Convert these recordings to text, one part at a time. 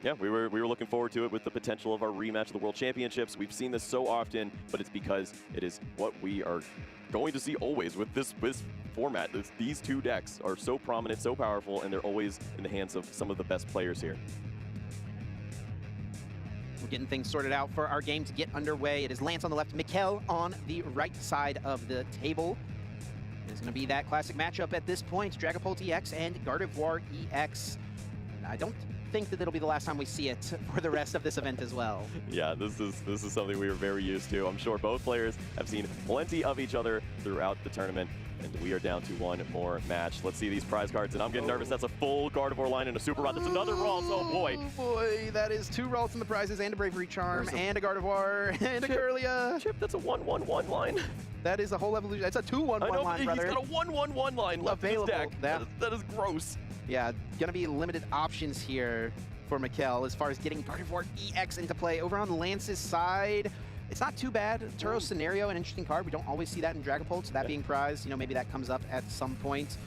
Yeah, we were looking forward to it with the potential of our rematch of the World Championships. We've seen this so often, but it's because it is what we are going to see always with this format. These two decks are so prominent, so powerful, and they're always in the hands of some of the best players here. We're getting things sorted out for our game to get underway. It is Lance on the left, Mikkel on the right side of the table. It's going to be that classic matchup at this point, Dragapult EX and Gardevoird EX. I don't think that it'll be the last time we see it for the rest of this event as well. Yeah, this is something we are very used to. I'm sure both players have seen plenty of each other throughout the tournament, and we are down to one more match. Let's see these prize cards, and I'm getting nervous. That's a full Gardevoird line and a super rod. That's another Ralts. Oh boy. Oh boy, that is 2 Ralts in the prizes and a Bravery Charm and a Gardevoird and a Curlia. Chip, that's a 1-1-1 line. That is a whole evolution. That's a 2-1-1 line, brother. He's got a 1-1-1 line left in his deck. That is gross. Yeah, gonna be limited options here for Mikkel as far as getting Gardevoird EX into play. Over on Lance's side, it's not too bad. Turo Scenario, an interesting card. We don't always see that in Dragapult, so that being prized, you know, maybe that comes up at some point.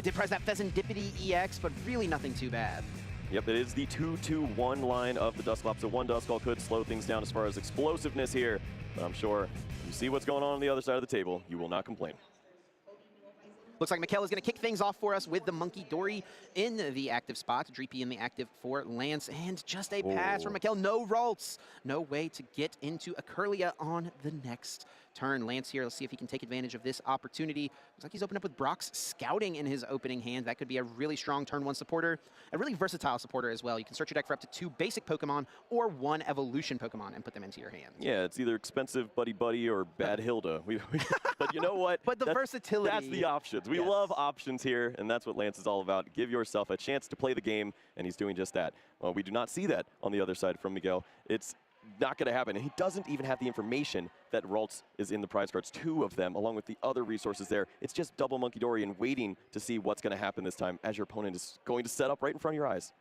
Did prize that Pheasantipity EX, but really nothing too bad. Yep, it is the 2-2-1 line of the Dusclops, so one Dusclops could slow things down as far as explosiveness here, but I'm sure you see what's going on the other side of the table, you will not complain. Looks like Mikkel is going to kick things off for us with the Monkey Dory in the active spot. Dreepy in the active for Lance, and just a pass from Mikkel. No Ralts. No way to get into a Curlia on the next turn. Lance here, let's see if he can take advantage of this opportunity. Looks like he's opened up with Brock's Scouting in his opening hand. That could be a really strong turn 1 supporter, a really versatile supporter as well. You can search your deck for up to 2 basic Pokemon or 1 evolution Pokemon and put them into your hand. Yeah, it's either expensive Buddy Buddy or bad Hilda. But you know what? But the versatility. That's the options. We love options here, and that's what Lance is all about. Give yourself a chance to play the game, and he's doing just that. Well, we do not see that on the other side from Miguel. It's not going to happen. And he doesn't even have the information that Ralts is in the prize cards, 2 of them, along with the other resources there. It's just double Monkey Dory and waiting to see what's going to happen this time as your opponent is going to set up right in front of your eyes.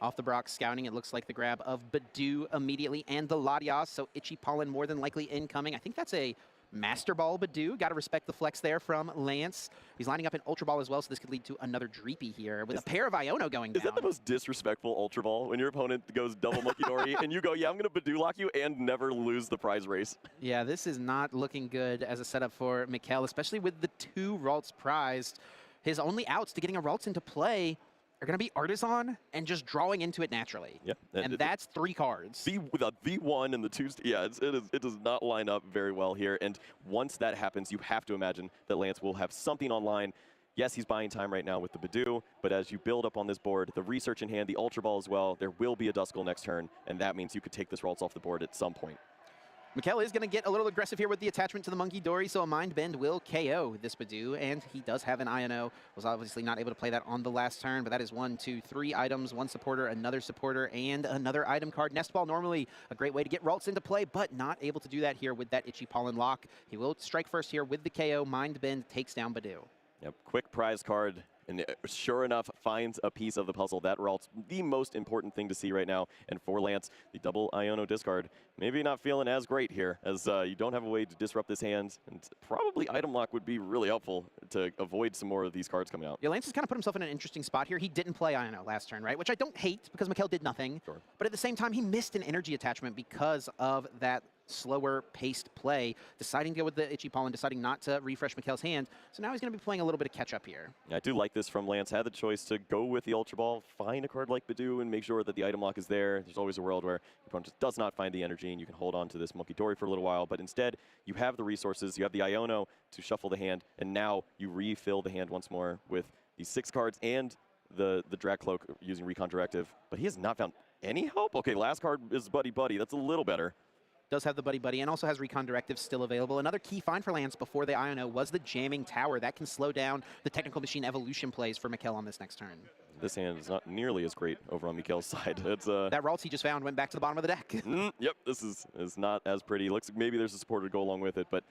Off the Brock Scouting, it looks like the grab of Badoo immediately and the Latias, so Itchy Pollen more than likely incoming. I think that's a Master Ball Badoo. Got to respect the flex there from Lance. He's lining up an Ultra Ball as well, so this could lead to another Dreepy here with a pair of Iono going down. Is that the most disrespectful Ultra Ball when your opponent goes double Monkey Dory and you go, yeah, I'm going to Badoo lock you and never lose the prize race? Yeah, this is not looking good as a setup for Mikkel, especially with the 2 Ralts prized. His only outs to getting a Ralts into play are going to be Artisan and just drawing into it naturally. Yeah, and that's 3 cards. With a V1 and the 2, yeah, it does not line up very well here. And once that happens, you have to imagine that Lance will have something online. Yes, he's buying time right now with the Badoo, but as you build up on this board, the research in hand, the Ultra Ball as well, there will be a Duskull next turn, and that means you could take this Ralts off the board at some point. Mikkel is going to get a little aggressive here with the attachment to the Monkey Dory, so a Mind Bend will KO this Badoo, and he does have an Iono. Was obviously not able to play that on the last turn, but that is 1, 2, 3 items, 1 supporter, another supporter, and another item card. Nest Ball, normally a great way to get Ralts into play, but not able to do that here with that Itchy Pollen lock. He will strike first here with the KO. Mind Bend takes down Badoo. Yep, quick prize card. And sure enough, finds a piece of the puzzle. That Ralts, the most important thing to see right now. And for Lance, the double Iono discard, maybe not feeling as great here, as you don't have a way to disrupt this hand. And probably item lock would be really helpful to avoid some more of these cards coming out. Yeah, Lance has kind of put himself in an interesting spot here. He didn't play Iono last turn, right? Which I don't hate because Mikkel did nothing. Sure. But at the same time, he missed an energy attachment because of that slower paced play, deciding to go with the Itchy Pollen, deciding not to refresh Mikkel's hand. So now he's going to be playing a little bit of catch up here. I do like this from Lance. Had the choice to go with the Ultra Ball, find a card like Badoo, and make sure that the item lock is there. There's always a world where your opponent just does not find the energy, and you can hold on to this Monkey Dory for a little while. But instead, you have the resources, you have the Iono to shuffle the hand, and now you refill the hand once more with these 6 cards and the Drag Cloak using Recon Directive. But he has not found any help. Okay, last card is Buddy Buddy. That's a little better. Does have the Buddy Buddy and also has Recon Directive still available. Another key find for Lance before the Iono was the Jamming Tower. That can slow down the Technical Machine evolution plays for Mikkel on this next turn. This hand is not nearly as great over on Mikkel's side. It's that Ralts he just found went back to the bottom of the deck. Yep, this is not as pretty. Looks like maybe there's a supporter to go along with it, but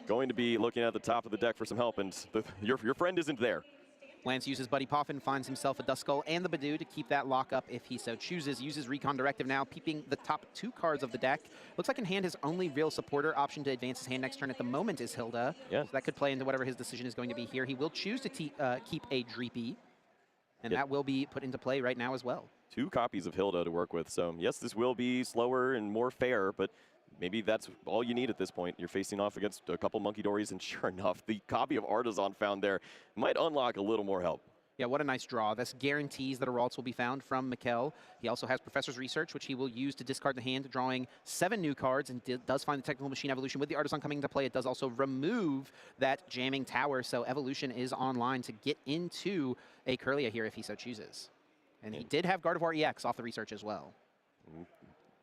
going to be looking at the top of the deck for some help, and your friend isn't there. Lance uses Buddy Poffin, finds himself a Duskull and the Badoo to keep that lock up if he so chooses. Uses Recon Directive now, peeping the top 2 cards of the deck. Looks like in hand his only real supporter option to advance his hand next turn at the moment is Hilda. Yeah. So that could play into whatever his decision is going to be here. He will choose to keep a Dreepy. And that will be put into play right now as well. 2 copies of Hilda to work with. So, yes, this will be slower and more fair, but maybe that's all you need at this point. You're facing off against a couple Monkey Dories, and sure enough, the copy of Artisan found there might unlock a little more help. Yeah, what a nice draw. This guarantees that a Ralts will be found from Mikkel. He also has Professor's Research, which he will use to discard the hand, drawing 7 new cards, and does find the Technical Machine Evolution. With the Artisan coming into play, it does also remove that Jamming Tower, so Evolution is online to get into a Kirlia here if he so chooses. And he did have Gardevoird EX off the research as well.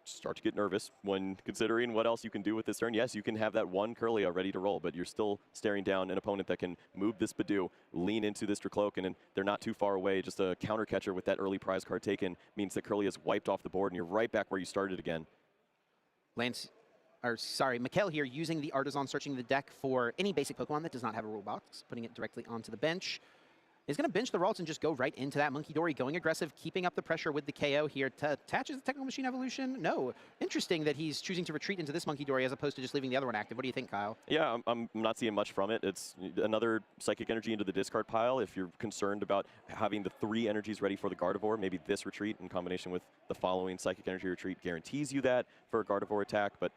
Start to get nervous when considering what else you can do with this turn. Yes, you can have that one Kirlia ready to roll, but you're still staring down an opponent that can move this Badoo, lean into this Dracloak, and they're not too far away. Just a counter catcher with that early prize card taken means that Kirlia is wiped off the board, and you're right back where you started again. Mikkel here using the Artisan, searching the deck for any basic Pokemon that does not have a rule box, putting it directly onto the bench. He's going to bench the Ralts and just go right into that Monkey Dory, going aggressive, keeping up the pressure with the KO here. Attaches the Technical Machine Evolution? No. Interesting that he's choosing to retreat into this Monkey Dory as opposed to just leaving the other one active. What do you think, Kyle? Yeah, I'm not seeing much from it. It's another Psychic Energy into the discard pile. If you're concerned about having the 3 energies ready for the Gardevoird, maybe this retreat in combination with the following Psychic Energy retreat guarantees you that for a Gardevoird attack. But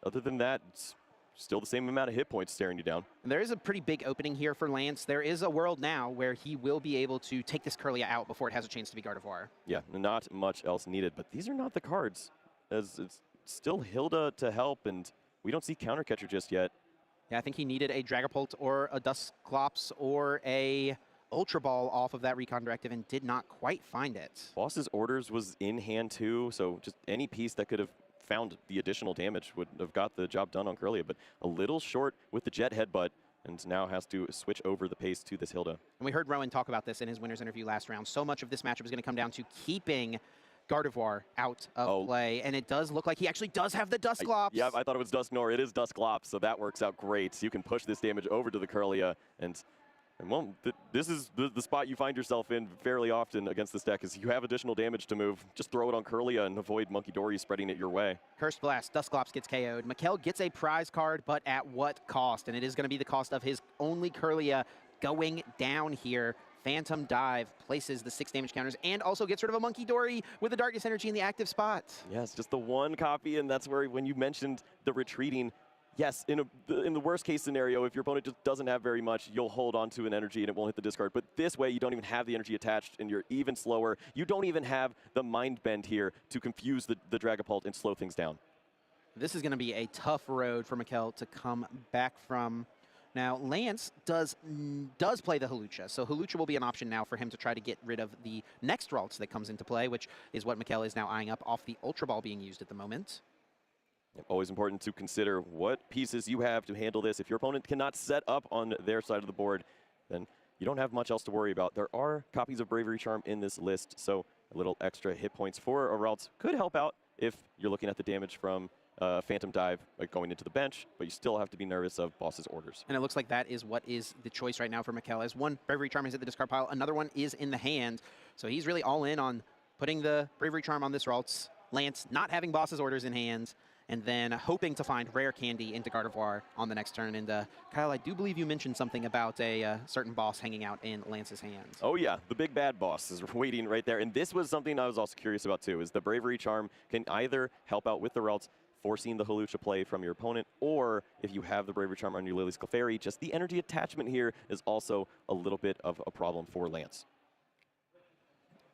other than that, it's still the same amount of hit points staring you down. And there is a pretty big opening here for Lance. There is a world now where he will be able to take this Kirlia out before it has a chance to be Gardevoird. Yeah, not much else needed, but these are not the cards, as it's still Hilda to help, and we don't see Counter Catcher just yet. Yeah, I think he needed a Dragapult or a Dusclops or a Ultra Ball off of that Recon Directive and did not quite find it. Boss's Orders was in hand too, so just any piece that could have found the additional damage would have got the job done on Kirlia, but a little short with the Jet Headbutt, and now has to switch over the pace to this Hilda. And we heard Rowan talk about this in his winner's interview last round. So much of this matchup is going to come down to keeping Gardevoird out of play, and it does look like he actually does have the Dusclops. Yeah, I thought it was Dusknoir. It is Dusclops, so that works out great. So you can push this damage over to the Kirlia, and well, this is the spot you find yourself in fairly often against this deck, is you have additional damage to move. Just throw it on Kirlia and avoid Monkey Dory spreading it your way. Cursed Blast, Dusclops gets KO'd. Mikkel gets a prize card, but at what cost? And it is going to be the cost of his only Kirlia going down here. Phantom Dive places the 6 damage counters and also gets rid of a Monkey Dory with the Darkness Energy in the active spot. Yes, just the 1 copy, and that's where when you mentioned the retreating, yes, in the worst case scenario, if your opponent just doesn't have very much, you'll hold on to an energy and it won't hit the discard. But this way, you don't even have the energy attached and you're even slower. You don't even have the Mind Bend here to confuse the Dragapult and slow things down. This is going to be a tough road for Mikkel to come back from. Now, Lance does play the Hawlucha, so Hawlucha will be an option now for him to try to get rid of the next Ralts that comes into play, which is what Mikkel is now eyeing up off the Ultra Ball being used at the moment. Always important to consider what pieces you have to handle this. If your opponent cannot set up on their side of the board, then you don't have much else to worry about. There are copies of Bravery Charm in this list, so a little extra hit points for a Ralts could help out if you're looking at the damage from Phantom Dive going into the bench, but you still have to be nervous of Boss's Orders. And it looks like that is what is the choice right now for Mikkel, as one Bravery Charm is at the discard pile, another one is in the hand. So he's really all in on putting the Bravery Charm on this Ralts. Lance not having Boss's Orders in hand, and then hoping to find Rare Candy into Gardevoird on the next turn. And Kyle, I do believe you mentioned something about a certain boss hanging out in Lance's hands. Oh yeah, the big bad boss is waiting right there. And this was something I was also curious about too, is the Bravery Charm can either help out with the Ralts, forcing the Hawlucha play from your opponent, or if you have the Bravery Charm on your Lily's Clefairy, just the energy attachment here is also a little bit of a problem for Lance.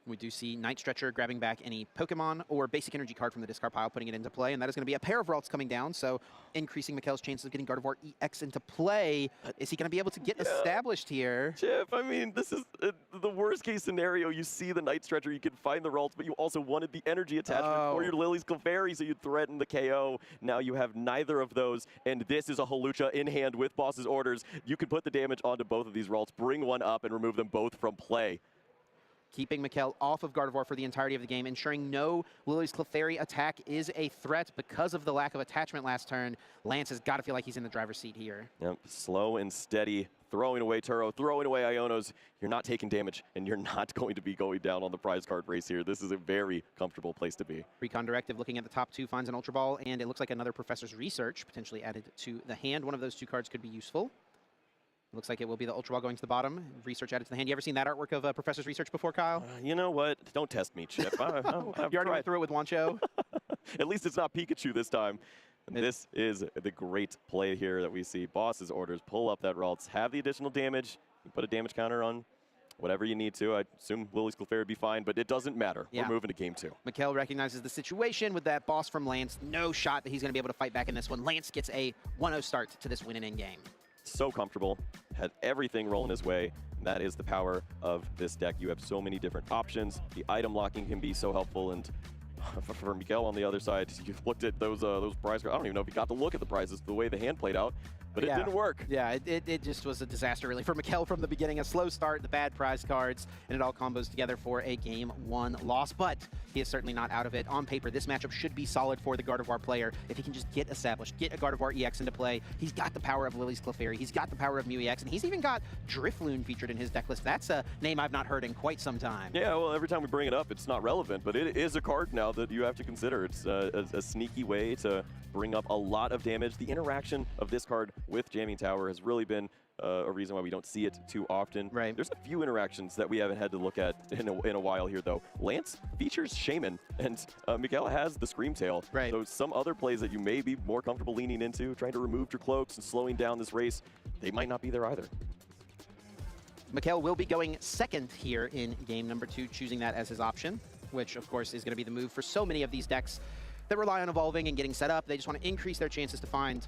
We do see Night Stretcher grabbing back any Pokemon or basic energy card from the discard pile, putting it into play, and that is going to be a pair of Ralts coming down, so increasing Mikkel's chances of getting Gardevoird EX into play. Is he going to be able to get established here? Chip, I mean, this is the worst case scenario. You see the Night Stretcher, you can find the Ralts, but you also wanted the energy attachment for your Lily's Clefairy, so you threaten the KO. Now you have neither of those, and this is a Hawlucha in hand with Boss's Orders. You can put the damage onto both of these Ralts, bring one up, and remove them both from play. Keeping Mikkel off of Gardevoird for the entirety of the game, ensuring no Lily's Clefairy attack is a threat because of the lack of attachment last turn. Lance has got to feel like he's in the driver's seat here. Yep, slow and steady, throwing away Turo, throwing away Ionos. You're not taking damage, and you're not going to be going down on the prize card race here. This is a very comfortable place to be. Recon Directive looking at the top 2 finds an Ultra Ball, and it looks like another Professor's Research potentially added to the hand. One of those 2 cards could be useful. Looks like it will be the Ultra Ball going to the bottom. Research added to the hand. You ever seen that artwork of Professor's Research before, Kyle? You know what? Don't test me, Chip. You already went through it with Wancho? At least it's not Pikachu this time. And this is the great play here that we see. Boss's orders, pull up that Ralts, have the additional damage, put a damage counter on whatever you need to. I assume Lily's Clefairy would be fine, but it doesn't matter. Yeah. We're moving to game 2. Mikkel recognizes the situation with that boss from Lance. No shot that he's going to be able to fight back in this one. Lance gets a 1-0 start to this win and end game. So comfortable, had everything rolling his way. And that is the power of this deck. You have so many different options. The item locking can be so helpful, and for Miguel on the other side, you've looked at those prize cards. I don't even know if you got to look at the prizes the way the hand played out, but it didn't work. Yeah, it just was a disaster, really, for Mikkel from the beginning. A slow start, the bad prize cards, and it all combos together for a Game 1 loss. But he is certainly not out of it. On paper, this matchup should be solid for the Gardevoird player if he can just get established, get a Gardevoird EX into play. He's got the power of Lily's Clefairy. He's got the power of Mew EX, and he's even got Drifloon featured in his deck list. That's a name I've not heard in quite some time. Yeah, well, every time we bring it up, it's not relevant, but it is a card now that you have to consider. It's a sneaky way to bring up a lot of damage. The interaction of this card with Jamming Tower has really been a reason why we don't see it too often. Right. There's a few interactions that we haven't had to look at in a while here, though. Lance features Shaman, and Miguel has the Scream Tail. Right. So some other plays that you may be more comfortable leaning into, trying to remove your cloaks and slowing down this race, they might not be there either. Mikkel will be going second here in game number 2, choosing that as his option, which, of course, is going to be the move for so many of these decks that rely on evolving and getting set up. They just want to increase their chances to find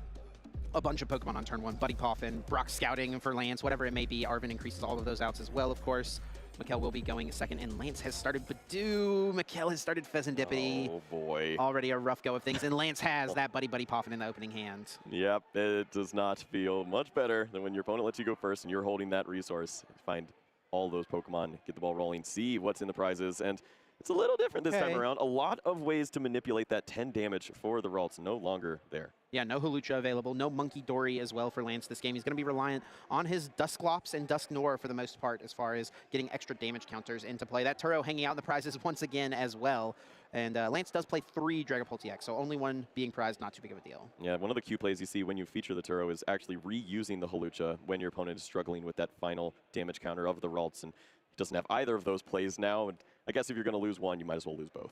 a bunch of Pokemon on turn 1. Buddy Coffin, Brock Scouting for Lance, whatever it may be. Arvin increases all of those outs as well, of course. Mikkel will be going second, and Lance has started Badoo. Mikkel has started Pheasantipity. Oh, boy. Already a rough go of things, and Lance has that Buddy Poffin in the opening hand. Yep, it does not feel much better than when your opponent lets you go first and you're holding that resource. Find all those Pokemon, get the ball rolling, see what's in the prizes, and it's a little different this time around. A lot of ways to manipulate that 10 damage for the Ralts, no longer there. Yeah, no Hawlucha available, no Monkey Dory as well for Lance this game. He's going to be reliant on his Dusclops and Dusknoir for the most part as far as getting extra damage counters into play. That Turo hanging out in the prizes once again as well. And Lance does play 3 Dragapult EX, so only one being prized, not too big of a deal. Yeah, one of the Q plays you see when you feature the Turo is actually reusing the Hawlucha when your opponent is struggling with that final damage counter of the Ralts, and he doesn't have either of those plays now. And I guess if you're going to lose one, you might as well lose both.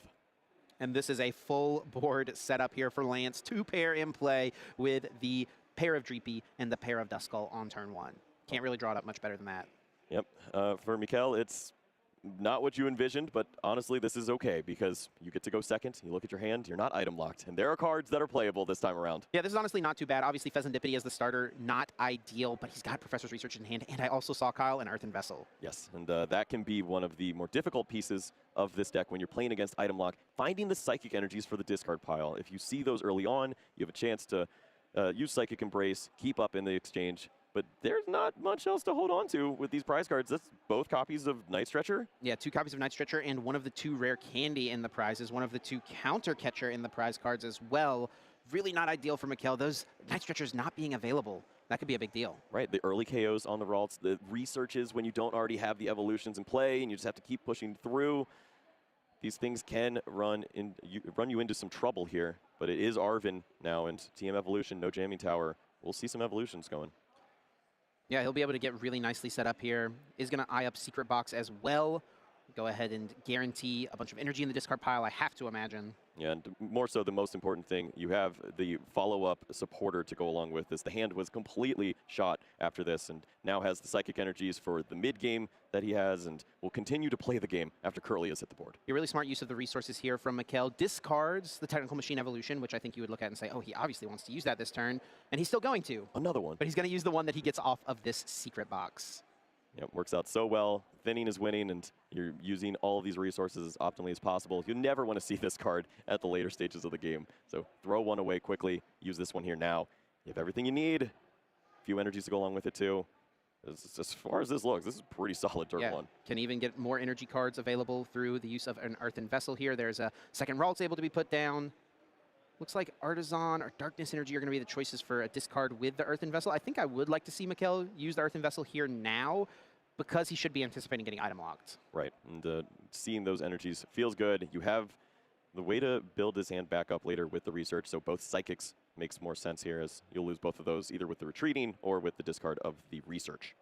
And this is a full board setup here for Lance. 2 pair in play with the pair of Dreepy and the pair of Duskull on turn 1. Can't really draw it up much better than that. Yep. For Mikkel, it's not what you envisioned, but honestly, this is okay because you get to go second. You look at your hand, you're not item locked, and there are cards that are playable this time around. Yeah, this is honestly not too bad. Obviously, Pheasantipity as the starter, not ideal, but he's got Professor's Research in hand, and I also saw Kyle an Earthen Vessel. Yes, and that can be one of the more difficult pieces of this deck when you're playing against item lock. Finding the Psychic energies for the discard pile. If you see those early on, you have a chance to use Psychic Embrace, keep up in the exchange. But there's not much else to hold on to with these prize cards. That's both copies of Night Stretcher. Yeah, 2 copies of Night Stretcher and one of the 2 rare candy in the prizes, one of the 2 counter catcher in the prize cards as well. Really not ideal for Mikkel. Those Night Stretchers not being available, that could be a big deal. Right, the early KOs on the Ralts, the researches when you don't already have the evolutions in play and you just have to keep pushing through. These things can run you into some trouble here, but it is Arvin now, and TM Evolution, no Jamming Tower. We'll see some evolutions going. Yeah, he'll be able to get really nicely set up here. Is going to eye up Secret Box as well. Go ahead and guarantee a bunch of energy in the discard pile, I have to imagine. Yeah, and more so the most important thing, you have the follow-up supporter to go along with this. The hand was completely shot after this and now has the Psychic energies for the mid-game that he has and will continue to play the game after Curly has hit the board. A really smart use of the resources here from Mikkel. Discards the Technical Machine Evolution, which I think you would look at and say, oh, he obviously wants to use that this turn, and he's still going to. Another one. But he's going to use the one that he gets off of this Secret Box. Yep, works out so well. Thinning is winning, and you're using all of these resources as optimally as possible. You never want to see this card at the later stages of the game. So throw one away quickly. Use this one here now. You have everything you need. A few energies to go along with it, too. As far as this looks, this is pretty solid turn 1. Can even get more energy cards available through the use of an Earthen Vessel here. There's a second Ralts able to be put down. Looks like Artisan or Darkness Energy are going to be the choices for a discard with the Earthen Vessel. I think I would like to see Mikkel use the Earthen Vessel here now, because he should be anticipating getting item locked. Right, and seeing those energies feels good. You have the way to build his hand back up later with the research, so both Psychics makes more sense here, as you'll lose both of those either with the retreating or with the discard of the research.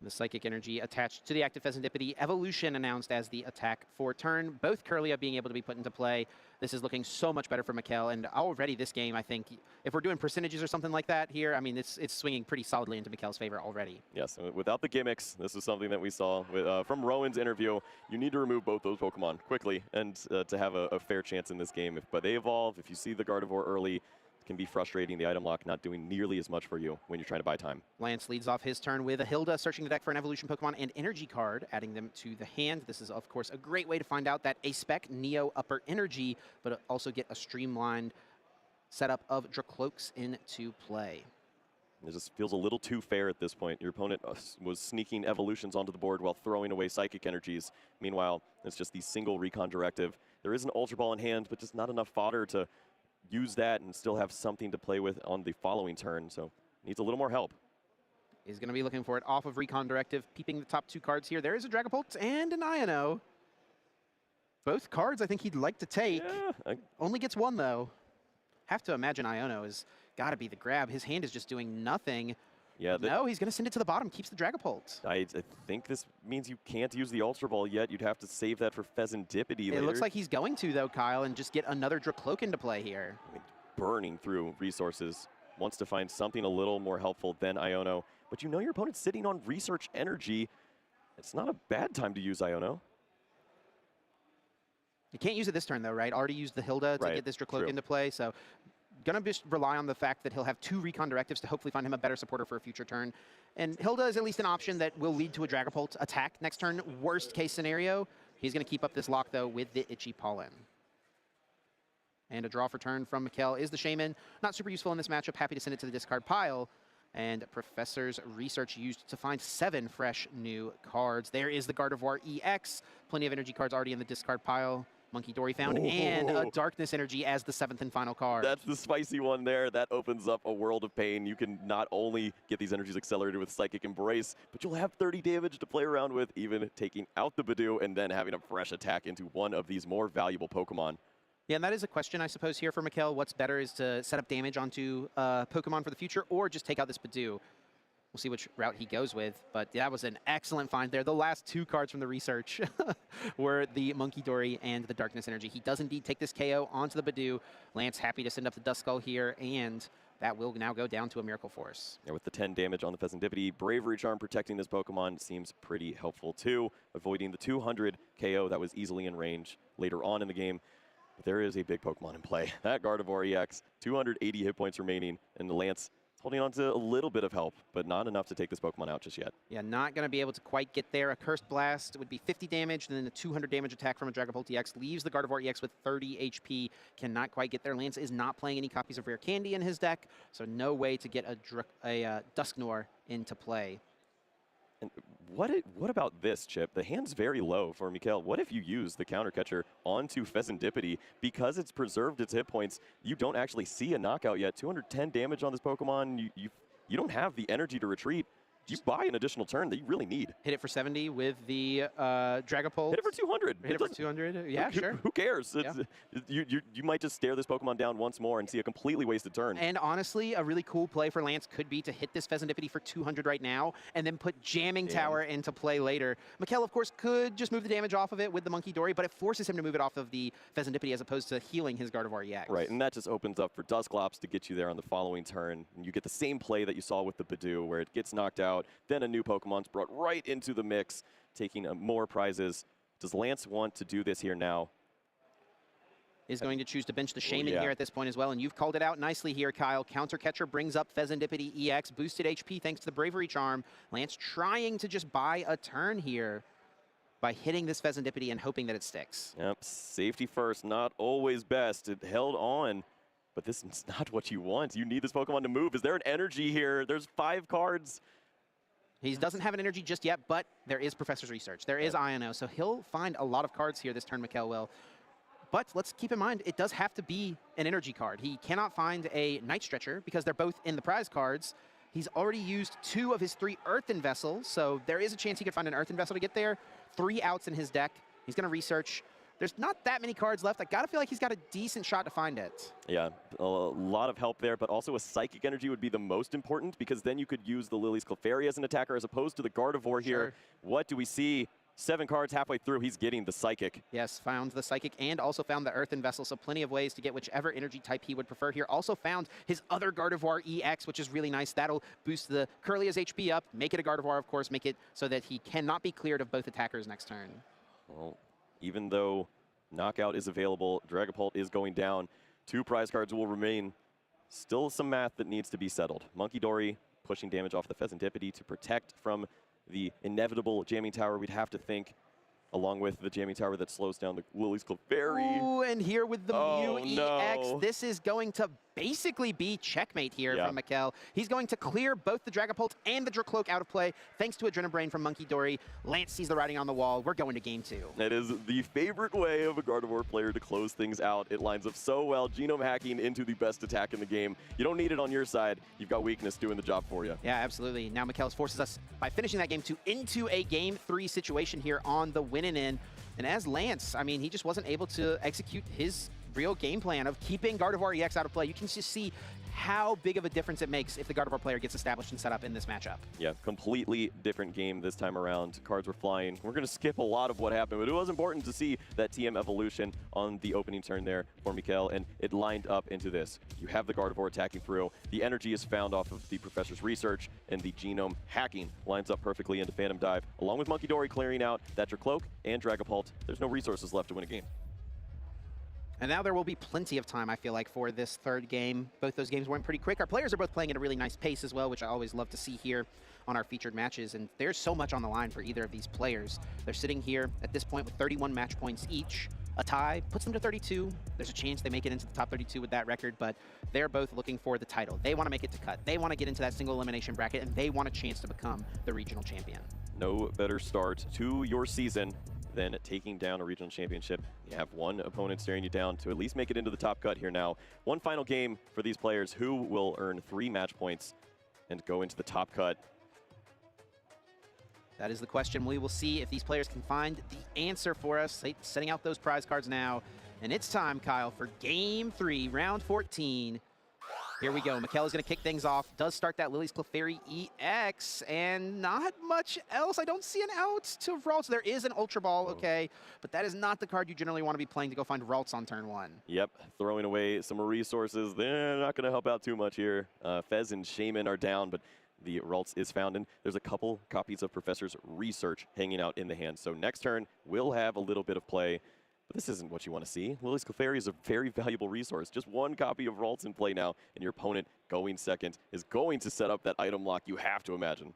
The Psychic Energy attached to the active Pheasantipede. Evolution announced as the attack for turn. Both Curlia being able to be put into play. This is looking so much better for Mikkel, and already this game, I think, if we're doing percentages or something like that here, I mean, it's swinging pretty solidly into Mikkel's favor already. Yes, without the gimmicks, this is something that we saw with, from Rowan's interview. You need to remove both those Pokemon quickly and to have a fair chance in this game. But they evolve. If you see the Gardevoird early, can be frustrating, the item lock not doing nearly as much for you when you're trying to buy time. Lance leads off his turn with a Hilda, searching the deck for an evolution Pokemon and energy card, adding them to the hand. This is, of course, a great way to find out that A-Spec Neo Upper Energy, but also get a streamlined setup of Dracloaks into play. It just feels a little too fair at this point. Your opponent was sneaking evolutions onto the board while throwing away psychic energies. Meanwhile, it's just the single recon directive. There is an Ultra Ball in hand, but just not enough fodder to use that and still have something to play with on the following turn, so needs a little more help. He's going to be looking for it off of Recon Directive, peeping the top two cards here. There is a Dragapult and an Iono. Both cards I think he'd like to take. Yeah, Only gets one, though. Have to imagine Iono has got to be the grab. His hand is just doing nothing. Yeah, no, he's going to send it to the bottom, keeps the Dragapult. I think this means you can't use the Ultra Ball yet. You'd have to save that for Pheasantipede later. It looks like he's going to, though, Kyle, and just get another Dracloak into play here. I mean, burning through resources. Wants to find something a little more helpful than Iono. But you know your opponent's sitting on research energy. It's not a bad time to use Iono. You can't use it this turn, though, right? Already used the Hilda to get this Dracloak into play, so gonna just rely on the fact that he'll have two Recon Directives to hopefully find him a better supporter for a future turn. And Hilda is at least an option that will lead to a Dragapult attack next turn. Worst case scenario, he's gonna keep up this lock, though, with the Itchy Pollen. And a draw for turn from Mikkel is the Shaman. Not super useful in this matchup. Happy to send it to the discard pile. And Professor's research used to find 7 fresh new cards. There is the Gardevoird EX. Plenty of energy cards already in the discard pile. Monkey Dory found, and a Darkness Energy as the 7th and final card. That's the spicy one there. That opens up a world of pain. You can not only get these energies accelerated with Psychic Embrace, but you'll have 30 damage to play around with, even taking out the Badoo and then having a fresh attack into one of these more valuable Pokemon. Yeah, and that is a question, I suppose, here for Mikkel. What's better is to set up damage onto Pokemon for the future, or just take out this Badoo. We'll see which route he goes with, but that was an excellent find there. The last 2 cards from the research were the Monkey Dory and the Darkness Energy. He does indeed take this KO onto the Badoo. Lance happy to send up the Duskull here, and that will now go down to a Miracle Force. Yeah, with the 10 damage on the Pheasantipede, Bravery Charm protecting this Pokemon seems pretty helpful too, avoiding the 200 KO that was easily in range later on in the game. But there is a big Pokemon in play. That Gardevoird EX, 280 hit points remaining, and the Lance holding on to a little bit of help, but not enough to take this Pokemon out just yet. Yeah, not going to be able to quite get there. A Cursed Blast would be 50 damage, and then a 200 damage attack from a Dragapult EX leaves the Gardevoird EX with 30 HP. Cannot quite get there. Lance is not playing any copies of Rare Candy in his deck, so no way to get a Dusknoir into play. And what about this, Chip? The hand's very low for Mikkel. What if you use the counter catcher onto Pheasantipede? Because it's preserved its hit points, you don't actually see a knockout yet. 210 damage on this Pokemon. You don't have the energy to retreat. You buy an additional turn that you really need. Hit it for 70 with the Dragapult. Hit it for 200. Hit it for 200. Yeah, sure. Who cares? Yeah. You might just stare this Pokemon down once more and see a completely wasted turn. And honestly, a really cool play for Lance could be to hit this Pheasantipede for 200 right now and then put Jamming Tower into play later. Mikkel, of course, could just move the damage off of it with the Monkey Dory, but it forces him to move it off of the Pheasantipede as opposed to healing his Gardevoird EX. Right, and that just opens up for Dusclops to get you there on the following turn. And you get the same play that you saw with the Badoo, where it gets knocked out, then a new Pokemon's brought right into the mix, taking more prizes. Does Lance want to do this here now? Is going to choose to bench the Shaman here at this point as well, and you've called it out nicely here, Kyle. Counter Catcher brings up Pheasantipede EX, boosted HP thanks to the Bravery Charm. Lance trying to just buy a turn here by hitting this Pheasantipede and hoping that it sticks. Yep, safety first, not always best. It held on, but this is not what you want. You need this Pokemon to move. Is there an energy here? There's 5 cards. He doesn't have an energy just yet, but there is Professor's Research. There is Iono, so he'll find a lot of cards here this turn, Mikkel will. But let's keep in mind, it does have to be an energy card. He cannot find a Night Stretcher because they're both in the prize cards. He's already used 2 of his 3 Earthen Vessels, so there is a chance he could find an Earthen Vessel to get there. 3 outs in his deck. He's going to research. There's not that many cards left. I gotta feel like he's got a decent shot to find it. Yeah, a lot of help there, but also a Psychic Energy would be the most important because then you could use the Lily's Clefairy as an attacker as opposed to the Gardevoird here. What do we see? 7 cards halfway through, he's getting the Psychic. Yes, found the Psychic and also found the Earthen Vessel, so plenty of ways to get whichever energy type he would prefer here. Also found his other Gardevoird EX, which is really nice. That'll boost the Curlia's HP up, make it a Gardevoird, of course, make it so that he cannot be cleared of both attackers next turn. Well, even though Knockout is available, Dragapult is going down. 2 prize cards will remain. Still some math that needs to be settled. Monkey Dory pushing damage off the Pheasantipede to protect from the inevitable jamming tower, we'd have to think, along with the jamming tower that slows down the Lily's Clefairy. Ooh, and here with the Mew EX, this is going to basically be checkmate here from Mikkel. He's going to clear both the Dragapult and the Dracloak out of play, thanks to Adrenabrain from Monkey Dory. Lance sees the writing on the wall. We're going to game 2. That is the favorite way of a Gardevoird player to close things out. It lines up so well, genome hacking into the best attack in the game. You don't need it on your side. You've got weakness doing the job for you. Yeah, absolutely. Now Mikkel forces us, by finishing that game 2, into a game 3 situation here on the winning end. And as Lance, I mean, he just wasn't able to execute his real game plan of keeping Gardevoird EX out of play. You can just see how big of a difference it makes if the Gardevoird player gets established and set up in this matchup. Yeah, completely different game this time around. Cards were flying. We're going to skip a lot of what happened, but it was important to see that TM evolution on the opening turn there for Mikkel, and it lined up into this. You have the Gardevoird attacking through. The energy is found off of the Professor's research, and the genome hacking lines up perfectly into Phantom Dive, along with Monkey Dory clearing out that Dracloak and Dragapult. There's no resources left to win a game. And now there will be plenty of time, I feel like, for this third game. Both those games went pretty quick. Our players are both playing at a really nice pace as well, which I always love to see here on our featured matches. And there's so much on the line for either of these players. They're sitting here at this point with 31 match points each. A tie puts them to 32. There's a chance they make it into the top 32 with that record, but they're both looking for the title. They want to make it to cut. They want to get into that single elimination bracket, and they want a chance to become the regional champion. No better start to your season than taking down a regional championship. You have one opponent staring you down to at least make it into the top cut here now. One final game for these players who will earn 3 match points and go into the top cut. That is the question. We will see if these players can find the answer for us. Setting out those prize cards now. And it's time, Kyle, for game 3, round 14. Here we go. Mikkel is going to kick things off. Does start that Lily's Clefairy EX, and not much else. I don't see an out to Ralts. There is an Ultra Ball, okay, but that is not the card you generally want to be playing to go find Ralts on turn 1. Yep, throwing away some resources. They're not going to help out too much here. Fez and Shaman are down, but the Ralts is found, and there's a couple copies of Professor's Research hanging out in the hand. So next turn, we'll have a little bit of play. But this isn't what you want to see. Lily's Clefairy is a very valuable resource. Just one copy of Ralts in play now, and your opponent going second is going to set up that item lock, you have to imagine.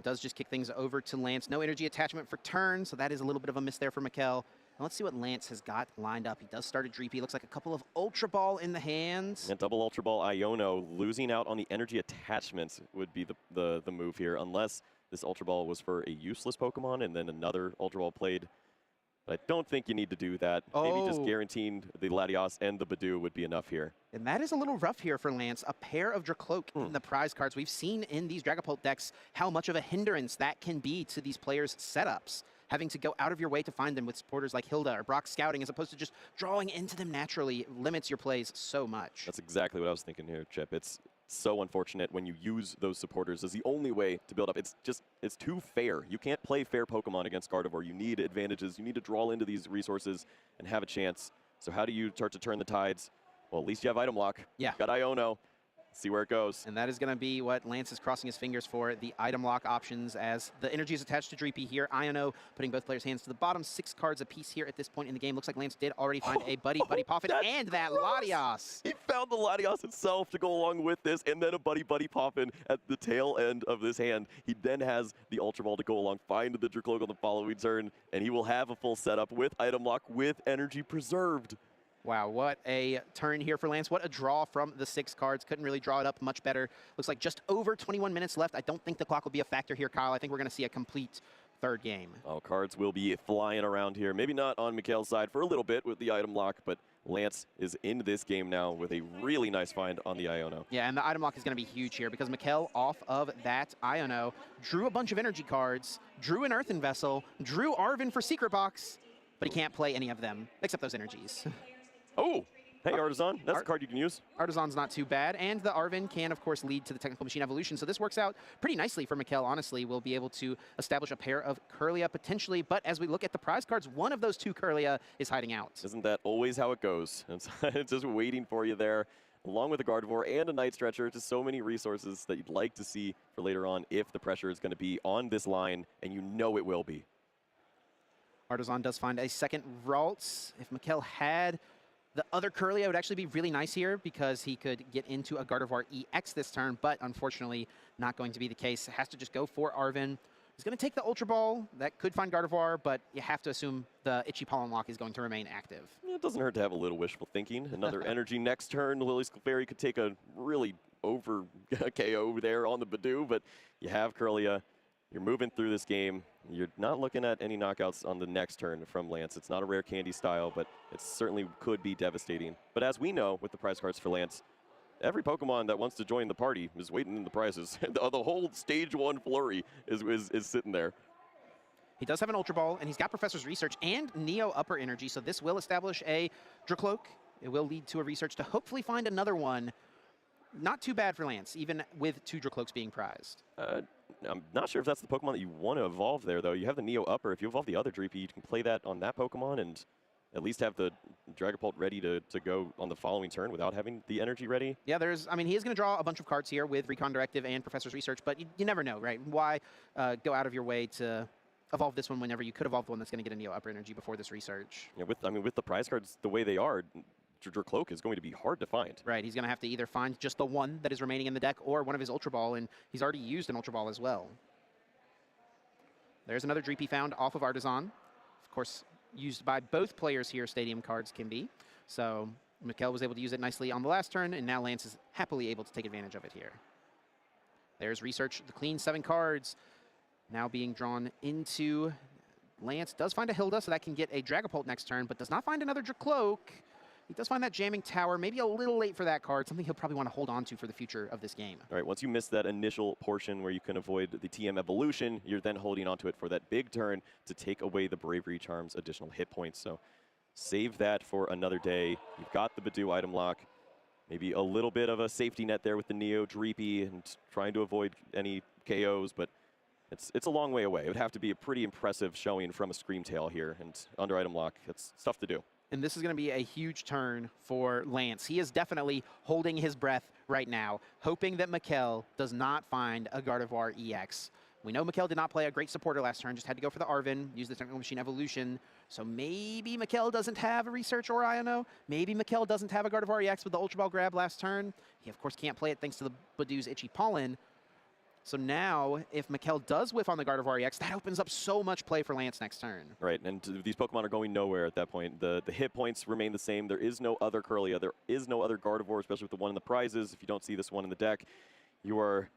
Does just kick things over to Lance. No energy attachment for turn, so that is a little bit of a miss there for Mikkel. Now let's see what Lance has got lined up. He does start a Dreepy. Looks like a couple of Ultra Ball in the hands. And double Ultra Ball Iono. Losing out on the energy attachments would be the move here, unless this Ultra Ball was for a useless Pokemon and then another Ultra Ball played. But I don't think you need to do that. Maybe just guaranteeing the Latios and the Badoo would be enough here. And that is a little rough here for Lance. A pair of Dracloak in the prize cards. We've seen in these Dragapult decks how much of a hindrance that can be to these players' setups. Having to go out of your way to find them with supporters like Hilda or Brock scouting as opposed to just drawing into them naturally limits your plays so much. That's exactly what I was thinking here, Chip. It's so unfortunate when you use those supporters as the only way to build up. It's too fair. You can't play fair Pokemon against Gardevoird. You need advantages. You need to draw into these resources and have a chance. So how do you start to turn the tides? Well, at least you have item lock. Yeah. Got Iono. See where it goes. And that is going to be what Lance is crossing his fingers for, the item lock options as the energy is attached to Dreepy here. Iono putting both players' hands to the bottom. 6 cards apiece here at this point in the game. Looks like Lance did already find a Buddy Poffin and that Latios. He found the Latios itself to go along with this, and then a Buddy Poffin at the tail end of this hand. He then has the Ultra Ball to go along, find the Dracloak on the following turn, and he will have a full setup with item lock with energy preserved. Wow, what a turn here for Lance. What a draw from the 6 cards. Couldn't really draw it up much better. Looks like just over 21 minutes left. I don't think the clock will be a factor here, Kyle. I think we're going to see a complete third game. Oh, cards will be flying around here. Maybe not on Mikhail's side for a little bit with the item lock, but Lance is in this game now with a really nice find on the Iono. Yeah, and the item lock is going to be huge here because Mikhail, off of that Iono, drew a bunch of energy cards, drew an Earthen Vessel, drew Arven for Secret Box, but he can't play any of them except those energies. Oh! Hey, Artisan, that's a card you can use. Artisan's not too bad, and the Arven can, of course, lead to the Technical Machine evolution, so this works out pretty nicely for Mikhail, honestly. We'll be able to establish a pair of Kirlia potentially, but as we look at the prize cards, one of those two Kirlia is hiding out. Isn't that always how it goes? It's just waiting for you there, along with a Gardevoird and a Night Stretcher. Just so many resources that you'd like to see for later on if the pressure is going to be on this line, and you know it will be. Artisan does find a second Ralts. If Mikhail had the other Kirlia, it would actually be really nice here because he could get into a Gardevoird EX this turn, but unfortunately not going to be the case. Has to just go for Arven. He's going to take the Ultra Ball. That could find Gardevoird, but you have to assume the Itchy Pollen Lock is going to remain active. It doesn't hurt to have a little wishful thinking. Another energy next turn. Lily's Clefairy could take a really over KO there on the Badoo, but you have Kirlia. You're moving through this game. You're not looking at any knockouts on the next turn from Lance. It's not a rare candy style, but it certainly could be devastating. But as we know with the prize cards for Lance, every Pokemon that wants to join the party is waiting in the prizes. The whole stage 1 flurry is sitting there. He does have an Ultra Ball, and he's got Professor's Research and Neo Upper Energy, so this will establish a Dracloak. It will lead to a research to hopefully find another one. Not too bad for Lance, even with 2 Dracloaks being prized. I'm not sure if that's the Pokemon that you want to evolve there, though. You have the Neo Upper. If you evolve the other Dreepy, you can play that on that Pokemon and at least have the Dragapult ready to go on the following turn without having the energy ready. Yeah, I mean, he is going to draw a bunch of cards here with Recon Directive and Professor's Research, but you never know, right? Why go out of your way to evolve this one whenever you could evolve the one that's going to get a Neo Upper Energy before this research? Yeah, with the prize cards the way they are, Dracloak is going to be hard to find. Right, he's going to have to either find just the one that is remaining in the deck or one of his Ultra Ball, and he's already used an Ultra Ball as well. There's another Dreepy found off of Artisan. Of course, used by both players here, Stadium cards can be. So Mikhail was able to use it nicely on the last turn, and now Lance is happily able to take advantage of it here. There's Research, the clean 7 cards now being drawn into. Lance does find a Hilda, so that can get a Dragapult next turn, but does not find another Dracloak. He does find that Jamming Tower, maybe a little late for that card, something he'll probably want to hold on to for the future of this game. All right, once you miss that initial portion where you can avoid the TM evolution, you're then holding onto it for that big turn to take away the Bravery Charm's additional hit points. So save that for another day. You've got the Badoo item lock. Maybe a little bit of a safety net there with the Neo Dreepy and trying to avoid any KOs, but it's a long way away. It would have to be a pretty impressive showing from a Screamtail here, and under item lock, it's tough to do. And this is going to be a huge turn for Lance. He is definitely holding his breath right now, hoping that Mikhail does not find a Gardevoird EX. We know Mikhail did not play a great supporter last turn, just had to go for the Arven, use the Technical Machine Evolution. So maybe Mikhail doesn't have a Research or Iono. Maybe Mikhail doesn't have a Gardevoird EX with the Ultra Ball grab last turn. He, of course, can't play it thanks to the Badoo's Itchy Pollen. So now, if Mikhail does whiff on the Gardevoird EX, that opens up so much play for Lance next turn. Right, and these Pokemon are going nowhere at that point. The hit points remain the same. There is no other Kirlia. There is no other Gardevoird, especially with the one in the prizes. If you don't see this one in the deck, you are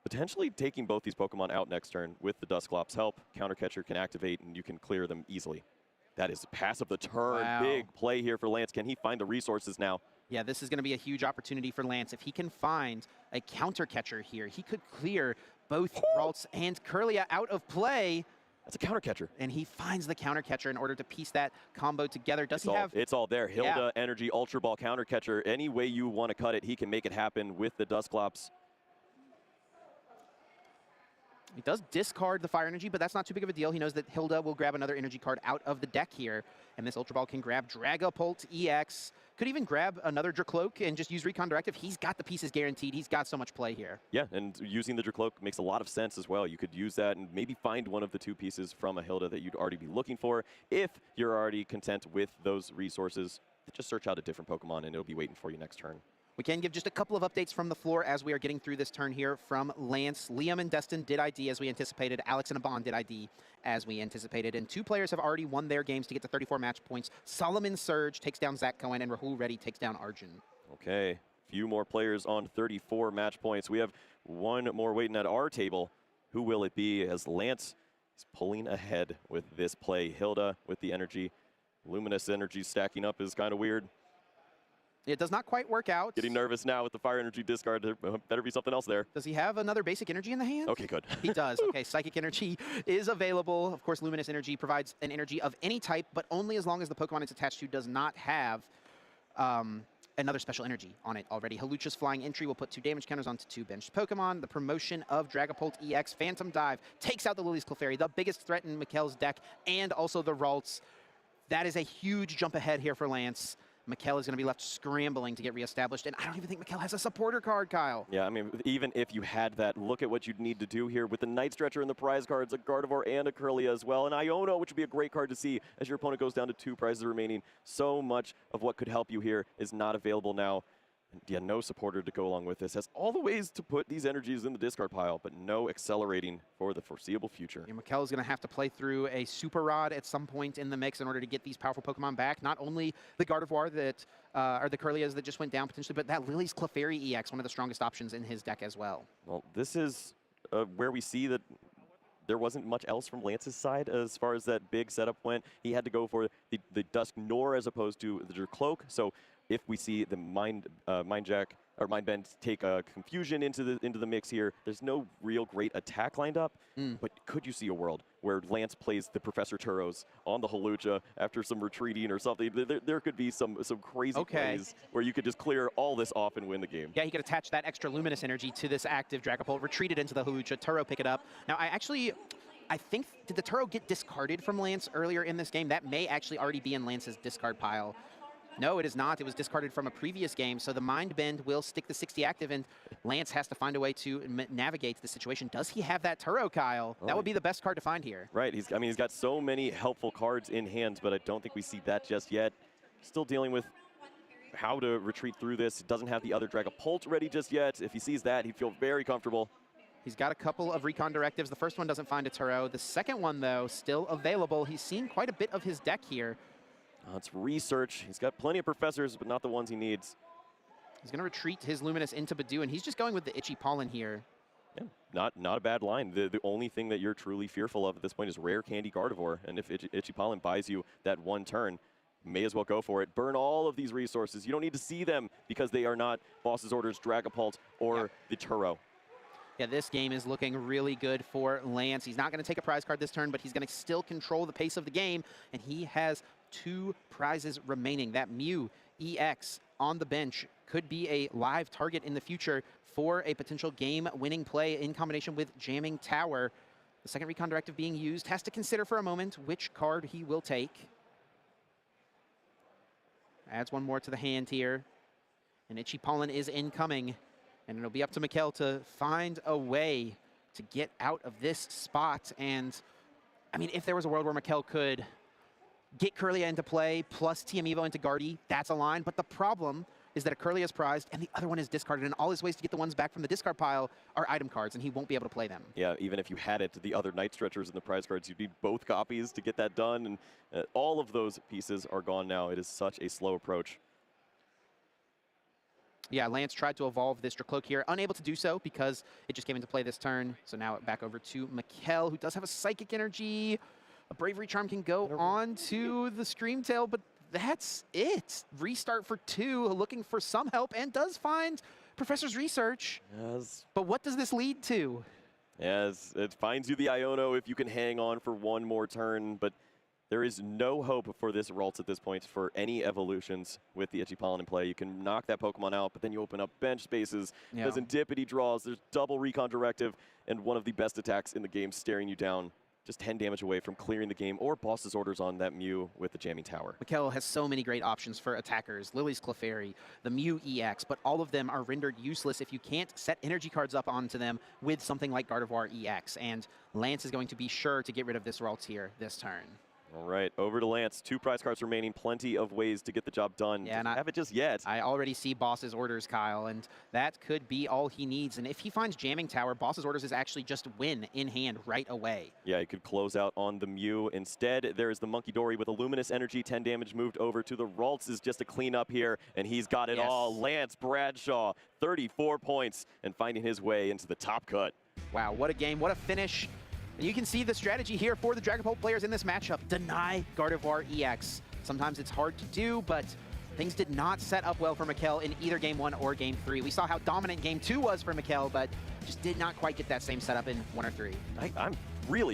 potentially taking both these Pokemon out next turn with the Dusclops' help. Countercatcher can activate, and you can clear them easily. That is pass of the turn. Wow. Big play here for Lance. Can he find the resources now? Yeah, this is going to be a huge opportunity for Lance. If he can find a counter catcher here, he could clear both Ralts and Kirlia out of play. That's a counter catcher. And he finds the counter catcher in order to piece that combo together. Does he have... It's all there. Hilda, Energy, Ultra Ball, counter catcher. Any way you want to cut it, he can make it happen with the Dusclops. He does discard the Fire Energy, but that's not too big of a deal. He knows that Hilda will grab another energy card out of the deck here. And this Ultra Ball can grab Dragapult EX. Could even grab another Dracloak and just use Recon Directive. He's got the pieces guaranteed. He's got so much play here. Yeah, and using the Dracloak makes a lot of sense as well. You could use that and maybe find one of the 2 pieces from a Hilda that you'd already be looking for. If you're already content with those resources, just search out a different Pokemon and it'll be waiting for you next turn. We can give just a couple of updates from the floor as we are getting through this turn here from Lance. Liam and Destin did ID as we anticipated. Alex and Abon did ID as we anticipated. And 2 players have already won their games to get to 34 match points. Solomon Surge takes down Zach Cohen, and Rahul Reddy takes down Arjun. Okay, few more players on 34 match points. We have one more waiting at our table. Who will it be as Lance He's pulling ahead with this play. Hilda with the energy. Luminous energy stacking up is kind of weird. It does not quite work out. Getting nervous now with the fire energy discard. There better be something else there. Does he have another basic energy in the hand? Okay, good. He does. Okay, psychic energy is available. Of course, luminous energy provides an energy of any type, but only as long as the Pokemon it's attached to does not have another special energy on it already. Halucha's flying entry will put 2 damage counters onto 2 benched Pokemon. The promotion of Dragapult EX Phantom Dive takes out the Lily's Clefairy, the biggest threat in Mikkel's deck, and also the Ralts. That is a huge jump ahead here for Lance. Mikkel is going to be left scrambling to get reestablished, and I don't even think Mikkel has a supporter card, Kyle. Yeah, I mean, even if you had that, look at what you'd need to do here with the Night Stretcher and the prize cards, a Gardevoird and a Kirlia as well, and Iono, which would be a great card to see as your opponent goes down to 2 prizes remaining. So much of what could help you here is not available now. And yeah, no supporter to go along with this. Has all the ways to put these energies in the discard pile, but no accelerating for the foreseeable future. Yeah, Mikkel is going to have to play through a Super Rod at some point in the mix in order to get these powerful Pokemon back. Not only the Gardevoird that, or the Kirlias that just went down potentially, but that Lily's Clefairy EX, one of the strongest options in his deck as well. Well, this is where we see that there wasn't much else from Lance's side as far as that big setup went. He had to go for the Dusk Nor as opposed to the Cloak. So if we see the Mind Jack or Mind Bend take a Confusion into the mix here, there's no real great attack lined up. But could you see a world where Lance plays the Professor Turos on the Halucha after some retreating or something? There could be some crazy plays where you could just clear all this off and win the game. Yeah, he could attach that extra luminous energy to this active Dragapult, retreat it into the Halucha, Turo pick it up. Now, I think, did the Turo get discarded from Lance earlier in this game? That may actually already be in Lance's discard pile. No, it is not. It was discarded from a previous game, so the Mind Bend will stick the 60 active, and Lance has to find a way to navigate the situation. Does he have that Turo, Kyle? That would be the best card to find here. Right. He's got so many helpful cards in hand, but I don't think we see that just yet. Still dealing with how to retreat through this. He doesn't have the other Dragapult ready just yet. If he sees that, he'd feel very comfortable. He's got a couple of recon directives. The first one doesn't find a Turo. The second one, though, still available. He's seen quite a bit of his deck here. It's research. He's got plenty of professors, but not the ones he needs. He's going to retreat his Luminous into Badoo, and he's just going with the Itchy Pollen here. Yeah, not a bad line. The only thing that you're truly fearful of at this point is Rare Candy Gardevoird, and if Itchy Pollen buys you that 1 turn, may as well go for it. Burn all of these resources. You don't need to see them because they are not Boss's Orders, Dragapult, or the Turo. Yeah, this game is looking really good for Lance. He's not going to take a prize card this turn, but he's going to still control the pace of the game, and he has 2 prizes remaining. That Mew EX on the bench could be a live target in the future for a potential game-winning play in combination with Jamming Tower. The second recon directive being used, has to consider for a moment which card he will take. Adds 1 more to the hand here, and Itchy Pollen is incoming. And it'll be up to Mikkel to find a way to get out of this spot. And, I mean, if there was a world where Mikkel could get Kirlia into play, plus TM Evo into Guardy, that's a line. But the problem is that a Kirlia is prized, and the other one is discarded. And all his ways to get the ones back from the discard pile are item cards, and he won't be able to play them. Yeah, even if you had it, the other Night Stretchers and the prize cards, you'd need both copies to get that done. And all of those pieces are gone now. It is such a slow approach. Yeah, Lance tried to evolve this Dracloak here, unable to do so because it just came into play this turn. So now back over to Mikkel, who does have a Psychic Energy. A Bravery Charm can go on to the Screamtail, but that's it. Restart for 2, looking for some help, and does find Professor's Research. Yes. But what does this lead to? Yes, it finds you the Iono if you can hang on for 1 more turn, but there is no hope for this Ralts at this point for any evolutions with the Itchy Pollen in play. You can knock that Pokemon out, but then you open up bench spaces. Yeah. There's Indipity draws, there's double Recon Directive, and one of the best attacks in the game staring you down. Just 10 damage away from clearing the game or Boss's Orders on that Mew with the Jamming Tower. Mikkel has so many great options for attackers. Lily's Clefairy, the Mew EX, but all of them are rendered useless if you can't set energy cards up onto them with something like Gardevoird EX. And Lance is going to be sure to get rid of this Ralts here this turn. All right, over to Lance. 2 prize cards remaining. Plenty of ways to get the job done. Yeah, Doesn't have it just yet. I already see Boss's Orders, Kyle, and that could be all he needs. And if he finds Jamming Tower, Boss's Orders is actually just win in hand right away. Yeah, he could close out on the Mew. Instead, there is the Monkey Dory with a Luminous Energy. 10 damage moved over to the Ralts is just a cleanup here, and he's got it all. Lance Bradshaw, 34 points, and finding his way into the top cut. Wow, what a game, what a finish. You can see the strategy here for the Dragapult players in this matchup. Deny Gardevoird EX. Sometimes it's hard to do, but things did not set up well for Mikkel in either Game 1 or Game 3. We saw how dominant Game 2 was for Mikkel, but just did not quite get that same setup in 1 or 3. I'm really